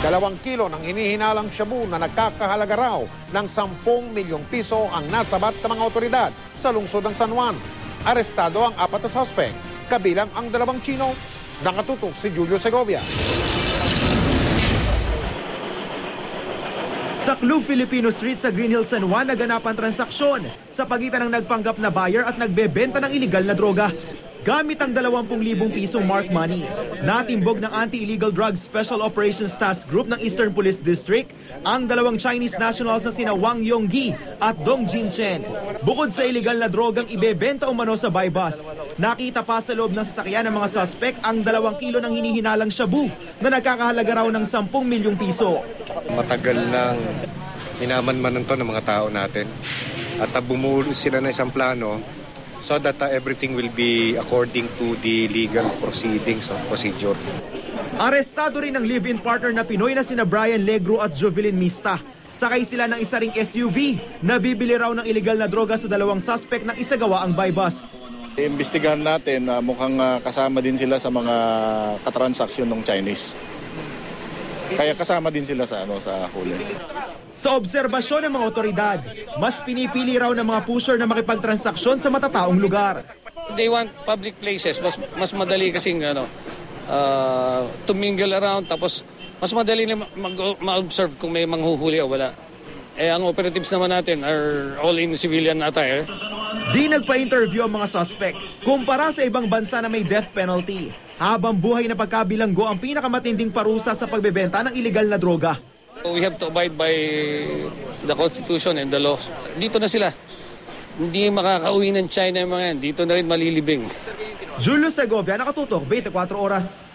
2 kilo ng hinihinalang shabu na nagkakahalaga raw ng 10 milyong piso ang nasabat ng mga otoridad sa lungsod ng San Juan. Arestado ang 4 na suspect, kabilang ang 2 Chino. Nakatutok si Julio Segovia. Sa Club Filipino Street sa Green Hills, San Juan, naganap ang transaksyon sa pagitan ng nagpanggap na buyer at nagbebenta ng iligal na droga. Gamit ang 20,000 pisong mark money, natimbog ng Anti-Illegal Drugs Special Operations Task Group ng Eastern Police District ang 2 Chinese nationals na sina Wang Yonggi at Dong Jinchen. Bukod sa iligal na drogang ibebenta umano sa buy bust, nakita pa sa loob ng sasakyan ng mga suspect ang 2 kilo ng hinihinalang shabu na nagkakahalaga raw ng 10 milyong piso. Matagal nang minamanmanan to ng mga tao natin at bumulo sila ng isang plano so that everything will be according to the legal proceedings or procedure. Arestado rin ang live-in partner na Pinoy na sina Brian Legro at Jovelyn Mista. Sakay sila ng isa ring SUV na bibili raw ng iligal na droga sa 2 suspect nang isagawa ang buy bust. Imbestigahan natin, mukhang kasama din sila sa mga katransaksyon ng Chinese. Kaya kasama din sila sa huli. Sa obserbasyon ng mga otoridad, mas pinipili raw ng mga pusher na makipagtransaksyon sa matataong lugar. They want public places, mas madali kasing to mingle around, tapos mas madali na ma-observe kung may manghuhuli o wala. Ang operatives naman natin are all in civilian attire. Di nagpa-interview ang mga suspect kumpara sa ibang bansa na may death penalty. Habang buhay na pagkabilanggo ang pinakamatinding parusa sa pagbebenta ng iligal na droga. We have to abide by the Constitution and the law. Dito na sila. Hindi makakauwi ng China yung mga yan. Dito na rin malilibing. Julio Segovia, Nakatutok, 24 Oras.